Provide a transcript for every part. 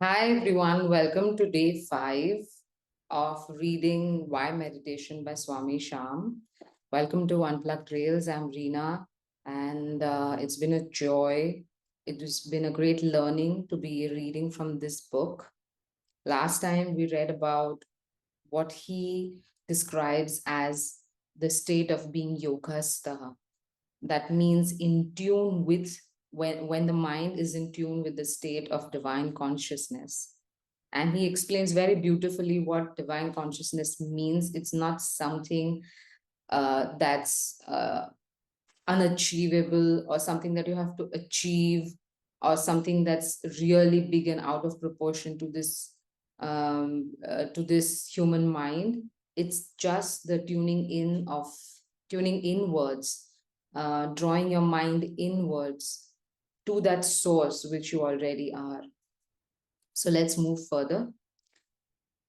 Hi everyone, welcome to day 5 of reading Why Meditation by Swami Shyam. Welcome to Unplugged Trails. I'm Rina, and it's been a joy. It has been a great learning to be reading from this book. Last time we read about what he describes as the state of being yogastha. That means in tune with when the mind is in tune with the state of divine consciousness, and he explains very beautifully what divine consciousness means. It's not something that's unachievable, or something that you have to achieve, or something that's really big and out of proportion to this human mind. It's just the tuning inwards, drawing your mind inwards to that source which you already are. So let's move further.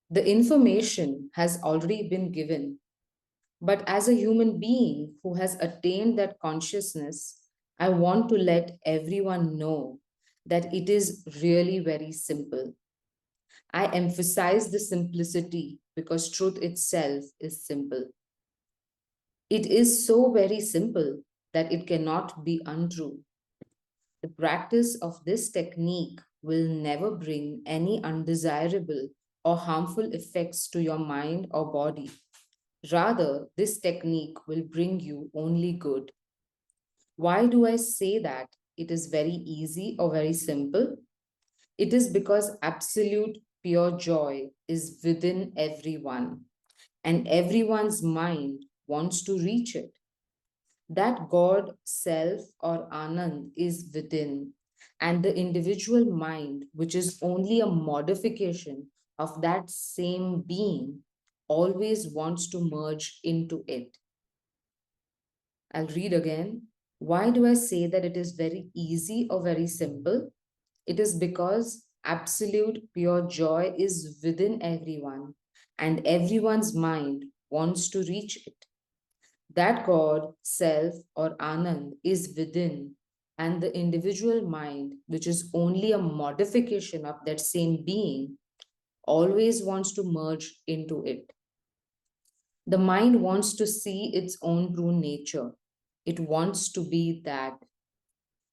The information has already been given, but as a human being who has attained that consciousness, I want to let everyone know that it is really very simple. I emphasize the simplicity because truth itself is simple. It is so very simple that it cannot be untrue. The practice of this technique will never bring any undesirable or harmful effects to your mind or body. Rather, this technique will bring you only good. Why do I say that it is very easy or very simple? It is because absolute pure joy is within everyone, and everyone's mind wants to reach it. That God, self, or Anand is within, and the individual mind, which is only a modification of that same being, always wants to merge into it. I'll read again. Why do I say that it is very easy or very simple? It is because absolute pure joy is within everyone, and everyone's mind wants to reach it. That God, self, or Anand is within, and the individual mind, which is only a modification of that same being, always wants to merge into it. The mind wants to see its own true nature. It wants to be that.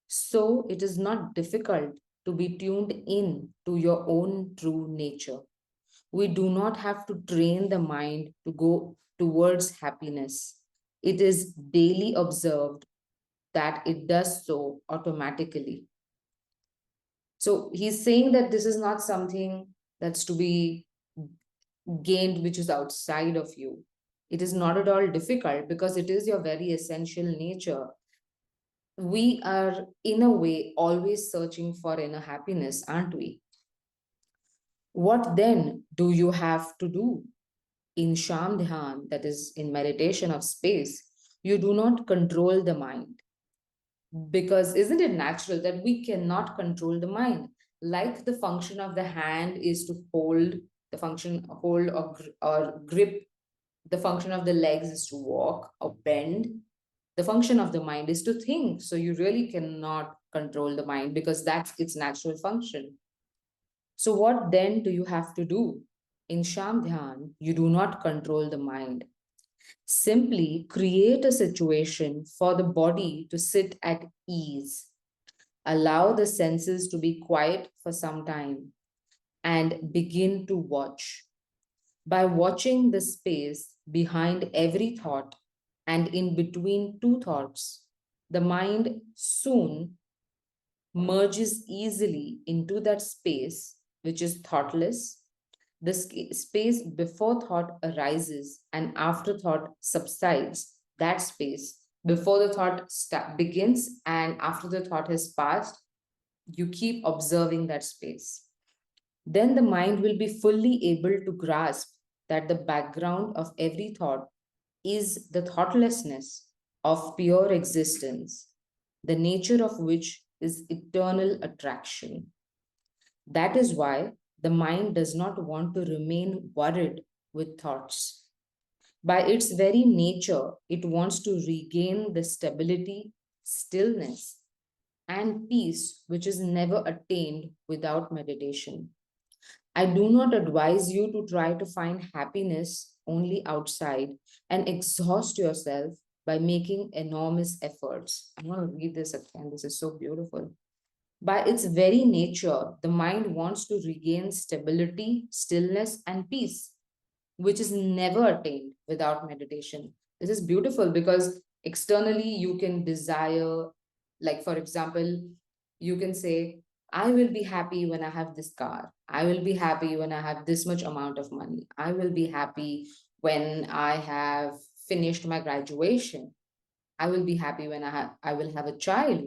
So it is not difficult to be tuned in to your own true nature. We do not have to train the mind to go towards happiness. It is daily observed that it does so automatically. So he's saying that this is not something that's to be gained which is outside of you. It is not at all difficult because it is your very essential nature. We are, in a way, always searching for inner happiness, aren't we? What then do you have to do? In Sham Dhyan, that is in meditation of space, you do not control the mind. Because isn't it natural that we cannot control the mind? Like the function of the hand is to hold, the function hold or grip, the function of the legs is to walk or bend, the function of the mind is to think. So you really cannot control the mind because that's its natural function. So what then do you have to do? In Sham Dhyan, you do not control the mind. Simply create a situation for the body to sit at ease. Allow the senses to be quiet for some time and begin to watch. By watching the space behind every thought and in between two thoughts, the mind soon merges easily into that space which is thoughtless, the space before thought arises and after thought subsides, that space before the thought begins and after the thought has passed, you keep observing that space. Then the mind will be fully able to grasp that the background of every thought is the thoughtlessness of pure existence, the nature of which is eternal attraction. That is why the mind does not want to remain worried with thoughts. By its very nature, it wants to regain the stability, stillness, and peace which is never attained without meditation. I do not advise you to try to find happiness only outside and exhaust yourself by making enormous efforts. I want to read this again. This is so beautiful. By its very nature, the mind wants to regain stability, stillness, and peace, which is never attained without meditation. This is beautiful because externally you can desire, like, for example, you can say, I will be happy when I have this car. I will be happy when I have this much amount of money. I will be happy when I have finished my graduation. I will be happy when I will have a child.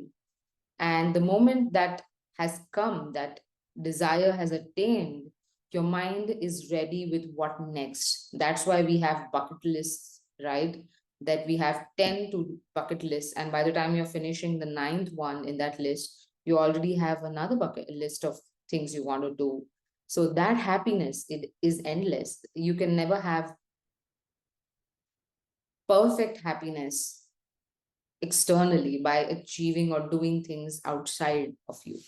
And the moment that has come, that desire has attained, your mind is ready with what next. That's why we have bucket lists, right? That we have 10 to bucket lists. And by the time you're finishing the ninth one in that list, you already have another bucket list of things you want to do. So that happiness, it is endless. You can never have perfect happiness externally by achieving or doing things outside of you.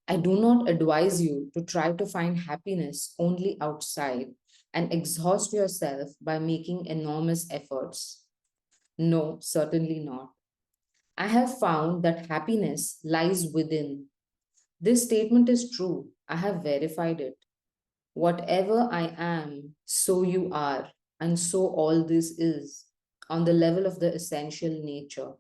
I do not advise you to try to find happiness only outside and exhaust yourself by making enormous efforts. No, certainly not. I have found that happiness lies within. This statement is true. I have verified it. Whatever I am, so you are, and so all this is, on the level of the essential nature.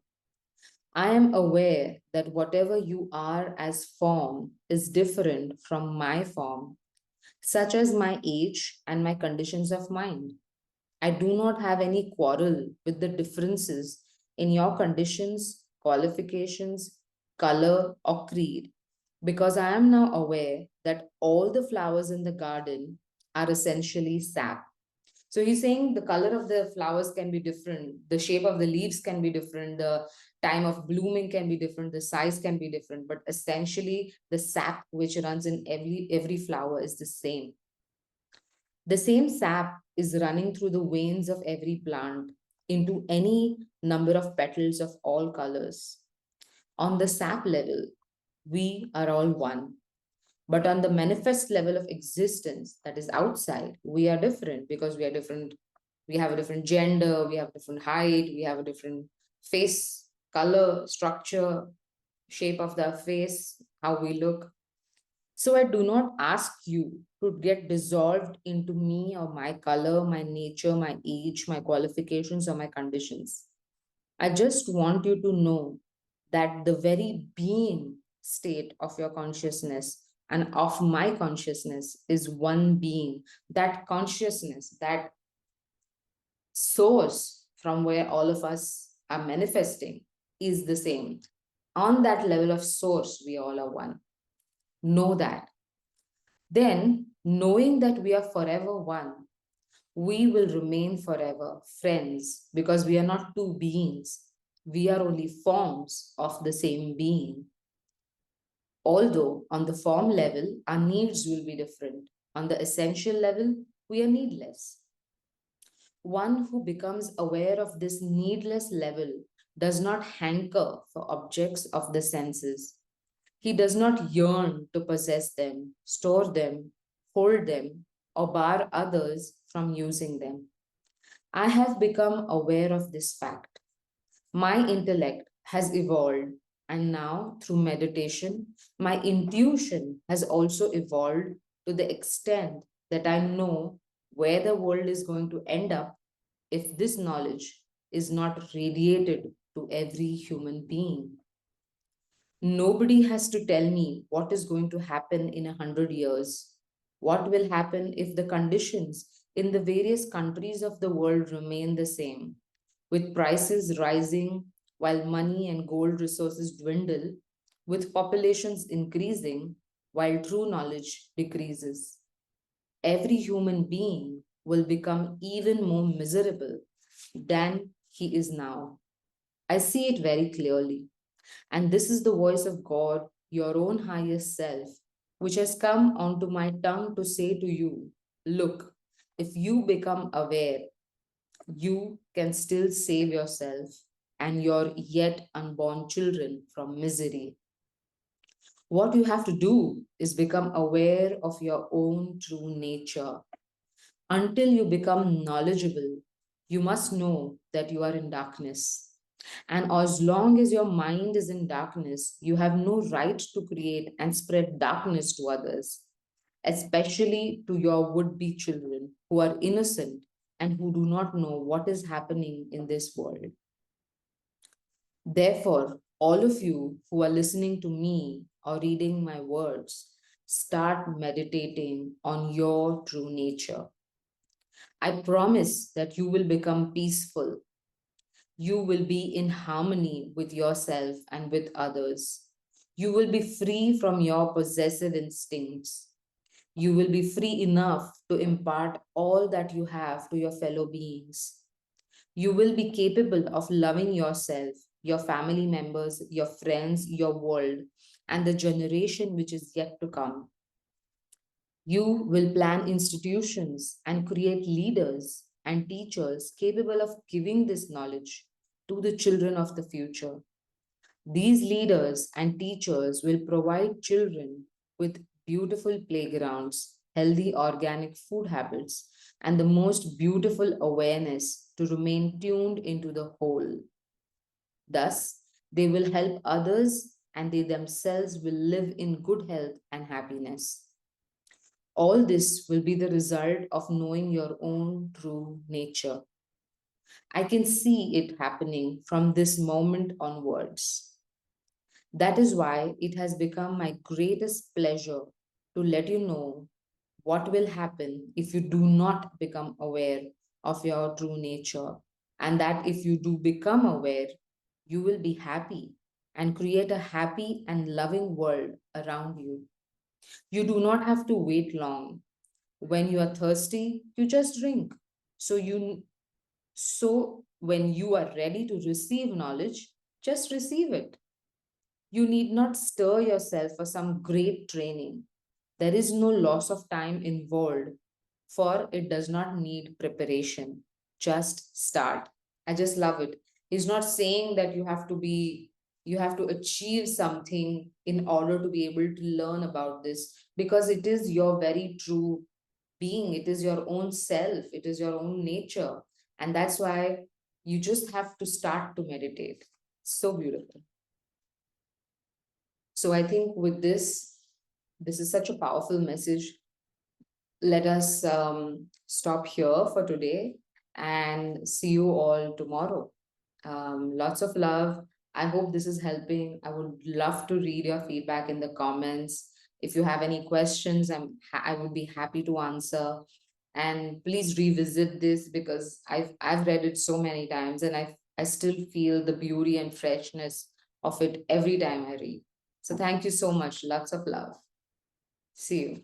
I am aware that whatever you are as form is different from my form, such as my age and my conditions of mind. I do not have any quarrel with the differences in your conditions, qualifications, color, or creed, because I am now aware that all the flowers in the garden are essentially sap. So he's saying the color of the flowers can be different, the shape of the leaves can be different, the time of blooming can be different, the size can be different, but essentially the sap which runs in every flower is the same. The same sap is running through the veins of every plant into any number of petals of all colors. On the sap level, we are all one. But on the manifest level of existence that is outside, we are different because we are different. We have a different gender, we have different height, we have a different face, color, structure, shape of the face, how we look. So I do not ask you to get dissolved into me or my color, my nature, my age, my qualifications, or my conditions. I just want you to know that the very being state of your consciousness and of my consciousness is one being. That consciousness, that source from where all of us are manifesting is the same. On that level of source, we all are one. Know that. Then, knowing that we are forever one, we will remain forever friends because we are not two beings. We are only forms of the same being. Although on the form level, our needs will be different. On the essential level, we are needless. One who becomes aware of this needless level does not hanker for objects of the senses. He does not yearn to possess them, store them, hold them, or bar others from using them. I have become aware of this fact. My intellect has evolved, and now through meditation, my intuition has also evolved to the extent that I know where the world is going to end up if this knowledge is not radiated to every human being. Nobody has to tell me what is going to happen in 100 years. What will happen if the conditions in the various countries of the world remain the same, with prices rising while money and gold resources dwindle, with populations increasing while true knowledge decreases? Every human being will become even more miserable than he is now. I see it very clearly. And this is the voice of God, your own highest self, which has come onto my tongue to say to you, look, if you become aware, you can still save yourself and your yet unborn children from misery. What you have to do is become aware of your own true nature. Until you become knowledgeable, you must know that you are in darkness. And as long as your mind is in darkness, you have no right to create and spread darkness to others, especially to your would be children who are innocent and who do not know what is happening in this world. Therefore, all of you who are listening to me or reading my words, start meditating on your true nature. I promise that you will become peaceful. You will be in harmony with yourself and with others. You will be free from your possessive instincts. You will be free enough to impart all that you have to your fellow beings. You will be capable of loving yourself, your family members, your friends, your world, and the generation which is yet to come. You will plan institutions and create leaders and teachers capable of giving this knowledge to the children of the future. These leaders and teachers will provide children with beautiful playgrounds, healthy organic food habits, and the most beautiful awareness to remain tuned into the whole. Thus, they will help others and they themselves will live in good health and happiness. All this will be the result of knowing your own true nature. I can see it happening from this moment onwards. That is why it has become my greatest pleasure to let you know what will happen if you do not become aware of your true nature. And that if you do become aware, you will be happy and create a happy and loving world around you. You do not have to wait long. When you are thirsty, you just drink. So when you are ready to receive knowledge, just receive it. You need not stir yourself for some great training. There is no loss of time involved, for it does not need preparation. Just start. I just love it. He's not saying that you have to achieve something in order to be able to learn about this, because it is your very true being, it is your own self, it is your own nature. And that's why you just have to start to meditate. So beautiful. So I think with this is such a powerful message. Let us stop here for today and see you all tomorrow. Lots of love. I hope this is helping. I would love to read your feedback in the comments. If you have any questions, I would be happy to answer. And please revisit this because I've read it so many times and I still feel the beauty and freshness of it every time I read. So thank you so much. Lots of love. See you.